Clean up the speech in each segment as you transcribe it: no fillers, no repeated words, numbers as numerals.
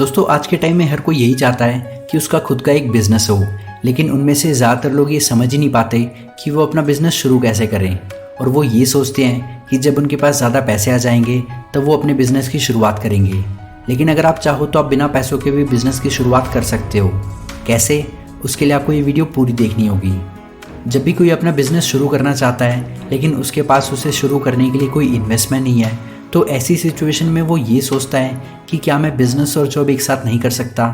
दोस्तों आज के टाइम में हर कोई यही चाहता है कि उसका खुद का एक बिजनेस हो, लेकिन उनमें से ज़्यादातर लोग ये समझ ही नहीं पाते कि वो अपना बिजनेस शुरू कैसे करें। और वो ये सोचते हैं कि जब उनके पास ज़्यादा पैसे आ जाएंगे तब वो अपने बिजनेस की शुरुआत करेंगे। लेकिन अगर आप चाहो तो आप बिना पैसों के भी बिजनेस की शुरुआत कर सकते हो। कैसे? उसके लिए आपको ये वीडियो पूरी देखनी होगी। जब भी कोई अपना बिजनेस शुरू करना चाहता है लेकिन उसके पास उसे शुरू करने के लिए कोई इन्वेस्टमेंट नहीं है, तो ऐसी सिचुएशन में वो ये सोचता है कि क्या मैं बिजनेस और जॉब एक साथ नहीं कर सकता,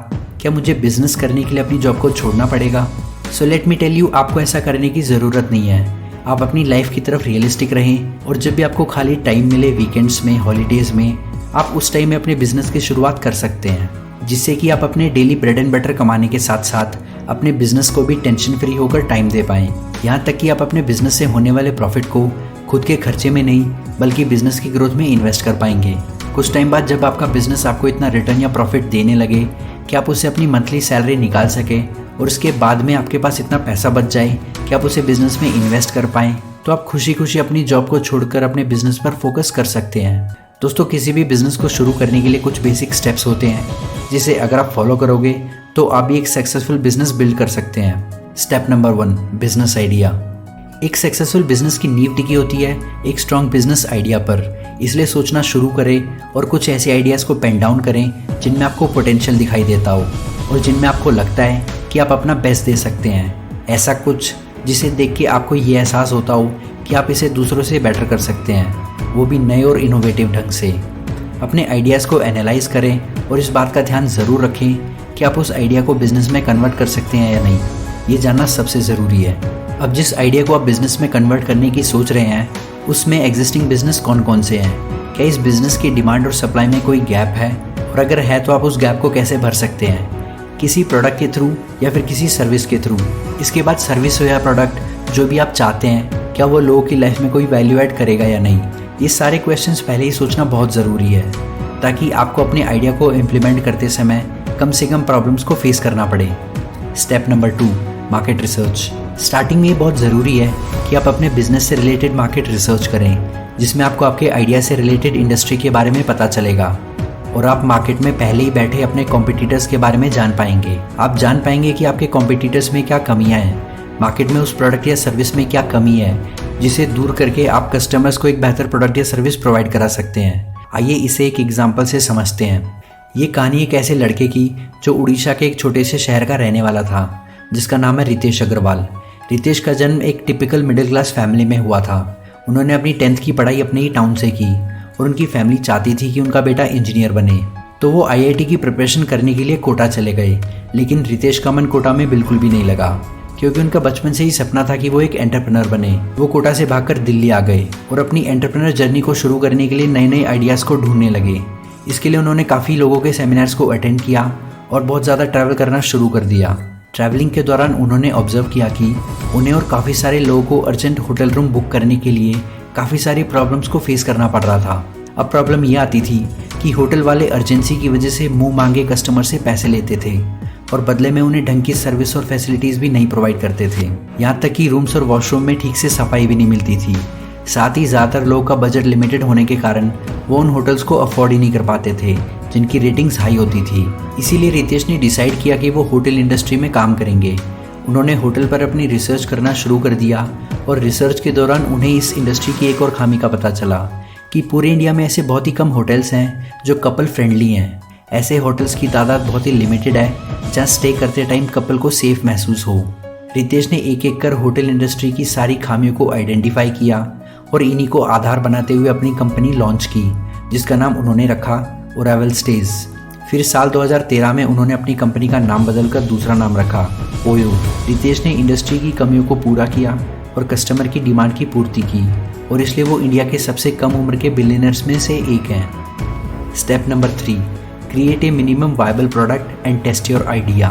क्या मुझे बिजनेस करने के लिए अपनी जॉब को छोड़ना पड़ेगा। So let me tell you, आपको ऐसा करने की ज़रूरत नहीं है। आप अपनी लाइफ की तरफ रियलिस्टिक रहें और जब भी आपको खाली टाइम मिले, वीकेंड्स में, हॉलीडेज़ में, आप उस टाइम में अपने बिजनेस की शुरुआत कर सकते हैं, जिससे कि आप अपने डेली ब्रेड एंड बटर कमाने के साथ साथ अपने बिजनेस को भी टेंशन फ्री होकर टाइम दे पाएँ। यहाँ तक कि आप अपने बिजनेस से होने वाले प्रॉफिट को खुद के खर्चे में नहीं बल्कि बिजनेस की ग्रोथ में इन्वेस्ट कर पाएंगे। कुछ टाइम बाद जब आपका बिजनेस आपको इतना रिटर्न या प्रॉफिट देने लगे कि आप उससे अपनी मंथली सैलरी निकाल सके और उसके बाद में आपके पास इतना पैसा बच जाए कि आप उसे बिजनेस में इन्वेस्ट कर पाएँ, तो आप खुशी खुशी अपनी जॉब को छोड़कर अपने बिजनेस पर फोकस कर सकते हैं। दोस्तों, किसी भी बिजनेस को शुरू करने के लिए कुछ बेसिक स्टेप्स होते हैं जिसे अगर आप फॉलो करोगे तो आप भी एक सक्सेसफुल बिजनेस बिल्ड कर सकते हैं। Step number 1, business idea. एक सक्सेसफुल बिजनेस की नींव टिकी होती है एक स्ट्रॉन्ग बिजनेस आइडिया पर। इसलिए सोचना शुरू करें और कुछ ऐसे आइडियाज़ को पेन डाउन करें जिनमें आपको पोटेंशियल दिखाई देता हो और जिनमें आपको लगता है कि आप अपना बेस्ट दे सकते हैं। ऐसा कुछ जिसे देख के आपको ये एहसास होता हो कि आप इसे दूसरों से बेटर कर सकते हैं, वो भी नए और इनोवेटिव ढंग से। अपने आइडियाज़ को एनालाइज करें और इस बात का ध्यान ज़रूर रखें कि आप उस आइडिया को बिजनेस में कन्वर्ट कर सकते हैं या नहीं। ये जानना सबसे ज़रूरी है। अब जिस आइडिया को आप बिजनेस में कन्वर्ट करने की सोच रहे हैं उसमें एग्जिस्टिंग बिजनेस कौन कौन से हैं? क्या इस बिजनेस की डिमांड और सप्लाई में कोई गैप है, और अगर है तो आप उस गैप को कैसे भर सकते हैं? किसी प्रोडक्ट के थ्रू या फिर किसी सर्विस के थ्रू? इसके बाद सर्विस हो या प्रोडक्ट, जो भी आप चाहते हैं, क्या वो लोगों की लाइफ में कोई वैल्यू ऐड करेगा या नहीं? ये सारे क्वेश्चंस पहले ही सोचना बहुत ज़रूरी है ताकि आपको अपने आइडिया को इम्प्लीमेंट करते समय कम से कम प्रॉब्लम्स को फेस करना पड़े। Step number 2, market research. Starting में ये बहुत ज़रूरी है कि आप अपने बिजनेस से रिलेटेड मार्केट रिसर्च करें, जिसमें आपको आपके आइडिया से रिलेटेड इंडस्ट्री के बारे में पता चलेगा और आप मार्केट में पहले ही बैठे अपने कॉम्पिटिटर्स के बारे में जान पाएंगे। आप जान पाएंगे कि आपके कॉम्पिटिटर्स में क्या कमियां हैं, मार्केट में उस प्रोडक्ट या सर्विस में क्या कमी है, जिसे दूर करके आप कस्टमर्स को एक बेहतर प्रोडक्ट या सर्विस प्रोवाइड करा सकते हैं। आइए इसे एक एग्जाम्पल से समझते हैं। ये कहानी एक ऐसे लड़के की जो उड़ीसा के एक छोटे से शहर का रहने वाला था, जिसका नाम है रितेश अग्रवाल। रितेश का जन्म एक टिपिकल मिडिल क्लास फैमिली में हुआ था। उन्होंने अपनी 10th की पढ़ाई अपने ही टाउन से की और उनकी फैमिली चाहती थी कि उनका बेटा इंजीनियर बने, तो वो IIT की प्रिपरेशन करने के लिए कोटा चले गए। लेकिन रितेश का मन कोटा में बिल्कुल भी नहीं लगा, क्योंकि उनका बचपन से ही सपना था कि वो एक एंटरप्रेन्योर बने। वो कोटा से भागकर दिल्ली आ गए और अपनी एंटरप्रेन्योर जर्नी को शुरू करने के लिए नए नए आइडियाज़ को ढूंढने लगे। इसके लिए उन्होंने काफ़ी लोगों के सेमिनार्स को अटेंड किया और बहुत ज़्यादा ट्रैवल करना शुरू कर दिया। ट्रैवलिंग के दौरान उन्होंने ऑब्जर्व किया कि उन्हें और काफ़ी सारे लोगों को अर्जेंट होटल रूम बुक करने के लिए काफ़ी सारी प्रॉब्लम्स को फेस करना पड़ रहा था। अब प्रॉब्लम ये आती थी कि होटल वाले अर्जेंसी की वजह से मुंह मांगे कस्टमर से पैसे लेते थे और बदले में उन्हें ढंग की सर्विस और फैसिलिटीज़ भी नहीं प्रोवाइड करते थे। यहाँ तक कि रूम्स और वॉशरूम में ठीक से सफाई भी नहीं मिलती थी। साथ ही ज़्यादातर लोगों का बजट लिमिटेड होने के कारण वो उन होटल्स को अफोर्ड ही नहीं कर पाते थे जिनकी रेटिंग्स हाई होती थी। इसीलिए रितेश ने डिसाइड किया कि वो होटल इंडस्ट्री में काम करेंगे। उन्होंने होटल पर अपनी रिसर्च करना शुरू कर दिया और रिसर्च के दौरान उन्हें इस इंडस्ट्री की एक और खामी का पता चला कि पूरे इंडिया में ऐसे बहुत ही कम होटल्स हैं जो कपल फ्रेंडली हैं। ऐसे होटल्स की तादाद बहुत ही लिमिटेड है जहाँ स्टे करते टाइम कपल को सेफ महसूस हो। रितेश ने एक एक कर होटल इंडस्ट्री की सारी खामियों को आइडेंटिफाई किया और इन्हीं को आधार बनाते हुए अपनी कंपनी लॉन्च की, जिसका नाम उन्होंने रखा ओरावल स्टेज। फिर साल 2013 में उन्होंने अपनी कंपनी का नाम बदलकर दूसरा नाम रखा, ओयो। रितेश ने इंडस्ट्री की कमियों को पूरा किया और कस्टमर की डिमांड की पूर्ति की, और इसलिए वो इंडिया के सबसे कम उम्र के बिलियनर्स में से एक हैं। Step number 3, create a minimum viable product and test your idea.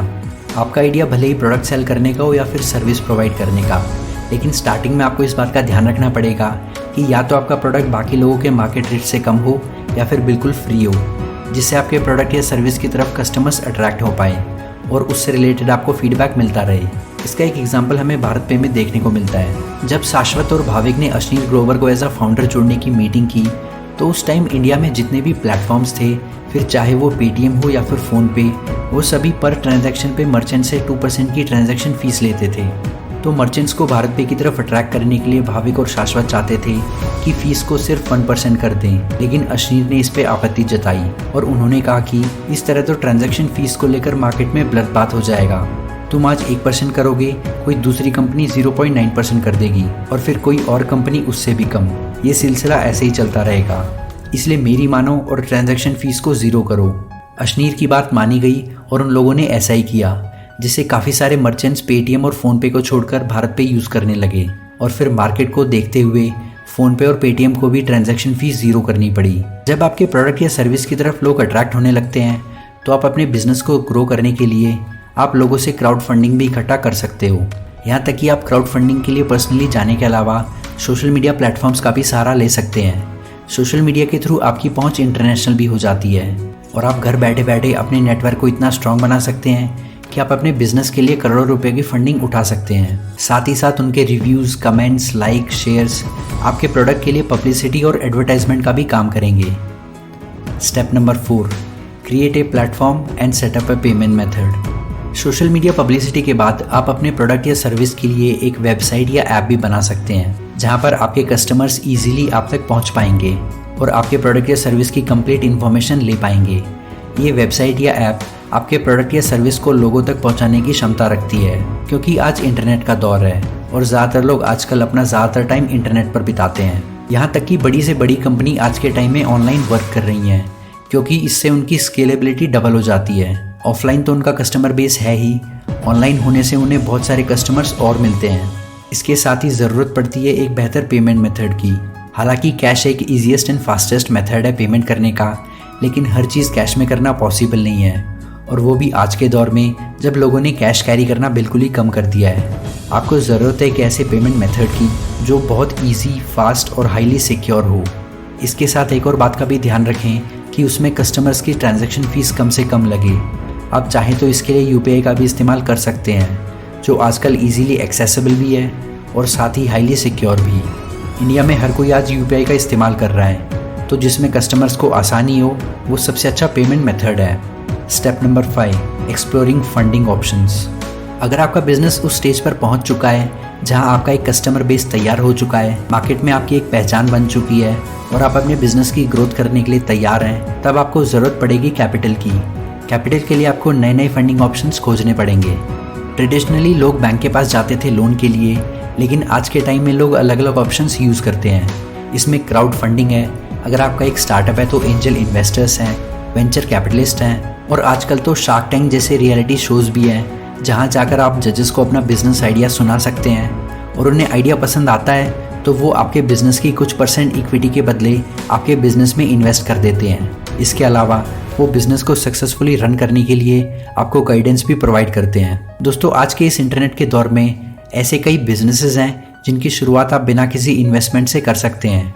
आपका आइडिया भले ही प्रोडक्ट सेल करने का हो या फिर सर्विस प्रोवाइड करने का, लेकिन स्टार्टिंग में आपको इस बात का ध्यान रखना पड़ेगा कि या तो आपका प्रोडक्ट बाकी लोगों के मार्केट रेट से कम हो या फिर बिल्कुल फ्री हो, जिससे आपके प्रोडक्ट या सर्विस की तरफ कस्टमर्स अट्रैक्ट हो पाए और उससे रिलेटेड आपको फीडबैक मिलता रहे। इसका एक एग्जांपल हमें भारत पे में देखने को मिलता है। जब शाश्वत और भाविक ने अश्नीर ग्रोवर को एज अ फाउंडर जोड़ने की मीटिंग की तो उस टाइम इंडिया में जितने भी प्लेटफॉर्म्स थे, फिर चाहे वो पेटीएम हो या फिर फ़ोनपे, वो सभी पर ट्रांजैक्शन पे मर्चेंट से 2% की ट्रांजैक्शन फ़ीस लेते थे। तो मर्चेंट्स को भारत पे की तरफ अट्रैक्ट करने के लिए भाविक और शाश्वत चाहते थे कि फ़ीस को सिर्फ 1% कर दें, लेकिन अशनीर ने इस पे आपत्ति जताई और उन्होंने कहा कि इस तरह तो ट्रांजैक्शन फ़ीस को लेकर मार्केट में ब्लडबाथ हो जाएगा। तुम आज 1% करोगे, कोई दूसरी कंपनी 0.9% कर देगी और फिर कोई और कंपनी उससे भी कम। ये सिलसिला ऐसे ही चलता रहेगा, इसलिए मेरी मानो और ट्रांजैक्शन फ़ीस को ज़ीरो करो। अशनीर की बात मानी गई और उन लोगों ने ऐसा ही किया, जिससे काफ़ी सारे मर्चेंट्स पेटीएम और फ़ोनपे को छोड़कर भारत पे यूज़ करने लगे। और फिर मार्केट को देखते हुए फ़ोनपे और पेटीएम को भी ट्रांजैक्शन फ़ीस ज़ीरो करनी पड़ी। जब आपके प्रोडक्ट या सर्विस की तरफ लोग अट्रैक्ट होने लगते हैं, तो आप अपने बिजनेस को ग्रो करने के लिए आप लोगों से क्राउड फंडिंग भी इकट्ठा कर सकते हो। यहाँ तक कि आप क्राउड फंडिंग के लिए पर्सनली जाने के अलावा सोशल मीडिया प्लेटफॉर्म्स का भी सहारा ले सकते हैं। सोशल मीडिया के थ्रू आपकी पहुँच इंटरनेशनल भी हो जाती है और आप घर बैठे बैठे अपने नेटवर्क को इतना स्ट्रांग बना सकते हैं कि आप अपने बिजनेस के लिए करोड़ों रुपए की फंडिंग उठा सकते हैं। साथ ही साथ उनके रिव्यूज़, कमेंट्स, लाइक, शेयर्स आपके प्रोडक्ट के लिए पब्लिसिटी और एडवर्टाइजमेंट का भी काम करेंगे। Step number 4, create a platform and setup A payment method. Social media publicity के बाद आप अपने प्रोडक्ट या सर्विस के लिए एक वेबसाइट या ऐप भी बना सकते हैं, जहां पर आपके कस्टमर्स इजीली आप तक पहुंच पाएंगे और आपके प्रोडक्ट या सर्विस की कंप्लीट इन्फॉर्मेशन ले पाएंगे। ये वेबसाइट या ऐप आपके प्रोडक्ट या सर्विस को लोगों तक पहुंचाने की क्षमता रखती है, क्योंकि आज इंटरनेट का दौर है और ज़्यादातर लोग आजकल अपना ज़्यादातर टाइम इंटरनेट पर बिताते हैं। यहाँ तक कि बड़ी से बड़ी कंपनी आज के टाइम में ऑनलाइन वर्क कर रही हैं, क्योंकि इससे उनकी स्केलेबिलिटी डबल हो जाती है। ऑफलाइन तो उनका कस्टमर बेस है ही, ऑनलाइन होने से उन्हें बहुत सारे कस्टमर्स और मिलते हैं। इसके साथ ही ज़रूरत पड़ती है एक बेहतर पेमेंट मेथड की। हालांकि कैश एक ईजीएस्ट एंड फास्टेस्ट मेथड है पेमेंट करने का, लेकिन हर चीज़ कैश में करना पॉसिबल नहीं है, और वो भी आज के दौर में जब लोगों ने कैश कैरी करना बिल्कुल ही कम कर दिया है। आपको ज़रूरत है एक ऐसे पेमेंट मेथड की जो बहुत ईजी, फास्ट और हाईली सिक्योर हो। इसके साथ एक और बात का भी ध्यान रखें कि उसमें कस्टमर्स की ट्रांजैक्शन फ़ीस कम से कम लगे। आप चाहें तो इसके लिए यूपीआई का भी इस्तेमाल कर सकते हैं, जो आजकल इजीली एक्सेसिबल भी है और साथ ही हाईली सिक्योर भी। इंडिया में हर कोई आज यूपीआई का इस्तेमाल कर रहा है, तो जिसमें कस्टमर्स को आसानी हो वो सबसे अच्छा पेमेंट मेथड है। Step number 5, exploring funding options. अगर आपका बिजनेस उस स्टेज पर पहुंच चुका है जहां आपका एक कस्टमर बेस तैयार हो चुका है, मार्केट में आपकी एक पहचान बन चुकी है और आप अपने बिजनेस की ग्रोथ करने के लिए तैयार हैं, तब आपको ज़रूरत पड़ेगी कैपिटल की। कैपिटल के लिए आपको नए नए फंडिंग ऑप्शंस खोजने पड़ेंगे। ट्रेडिशनली लोग बैंक के पास जाते थे लोन के लिए, लेकिन आज के टाइम में लोग अलग अलग ऑप्शंस यूज़ करते हैं। इसमें क्राउड फंडिंग है, अगर आपका एक स्टार्टअप है तो एंजल इन्वेस्टर्स हैं, वेंचर कैपिटलिस्ट हैं, और आजकल तो शार्क टैंक जैसे रियलिटी शोज़ भी हैं, जहां जाकर आप जजेस को अपना बिजनेस आइडिया सुना सकते हैं और उन्हें आइडिया पसंद आता है तो वो आपके बिजनेस की कुछ % इक्विटी के बदले आपके बिजनेस में इन्वेस्ट कर देते हैं। इसके अलावा वो बिजनेस को सक्सेसफुली रन करने के लिए आपको गाइडेंस भी प्रोवाइड करते हैं। दोस्तों, आज के इस इंटरनेट के दौर में ऐसे कई बिजनेसेस हैं जिनकी शुरुआत आप बिना किसी इन्वेस्टमेंट से कर सकते हैं।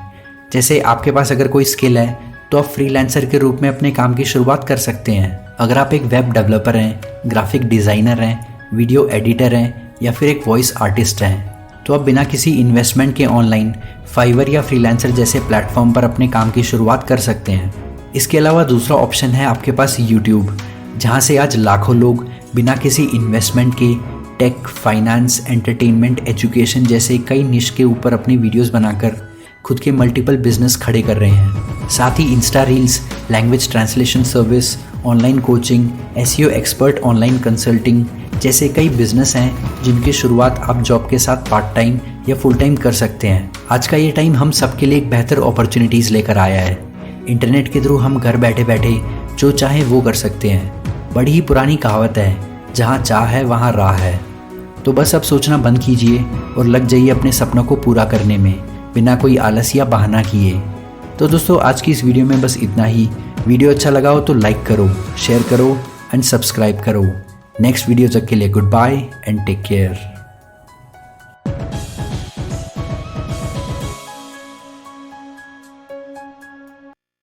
जैसे आपके पास अगर कोई स्किल है तो आप फ्रीलांसर के रूप में अपने काम की शुरुआत कर सकते हैं। अगर आप एक वेब डेवलपर हैं, ग्राफिक डिज़ाइनर हैं, वीडियो एडिटर हैं या फिर एक वॉइस आर्टिस्ट हैं, तो आप बिना किसी इन्वेस्टमेंट के ऑनलाइन फाइवर या फ्रीलांसर जैसे प्लेटफॉर्म पर अपने काम की शुरुआत कर सकते हैं। इसके अलावा दूसरा ऑप्शन है आपके पास यूट्यूब, जहां से आज लाखों लोग बिना किसी इन्वेस्टमेंट के टेक, फाइनेंस, एंटरटेनमेंट, एजुकेशन जैसे कई निश के ऊपर अपनी वीडियोस बनाकर खुद के मल्टीपल बिजनेस खड़े कर रहे हैं। साथ ही insta reels, language translation service, online coaching, SEO expert online consulting जैसे कई बिजनेस हैं जिनकी शुरुआत आप जॉब के साथ पार्ट टाइम या फुल टाइम कर सकते हैं। आज का ये टाइम हम सबके लिए एक बेहतर अपॉर्चुनिटीज़ लेकर आया है। इंटरनेट के थ्रू हम घर बैठे बैठे जो चाहे वो कर सकते हैं। बड़ी ही पुरानी कहावत है, जहाँ चाह है वहाँ राह है। तो बस अब सोचना बंद कीजिए और लग जाइए अपने सपनों को पूरा करने में, बिना कोई आलस या बहाना किए। तो दोस्तों, आज की इस वीडियो में बस इतना ही। वीडियो अच्छा लगा हो तो लाइक करो, शेयर करो एंड सब्सक्राइब करो। नेक्स्ट वीडियो तक के लिए good bye and take care.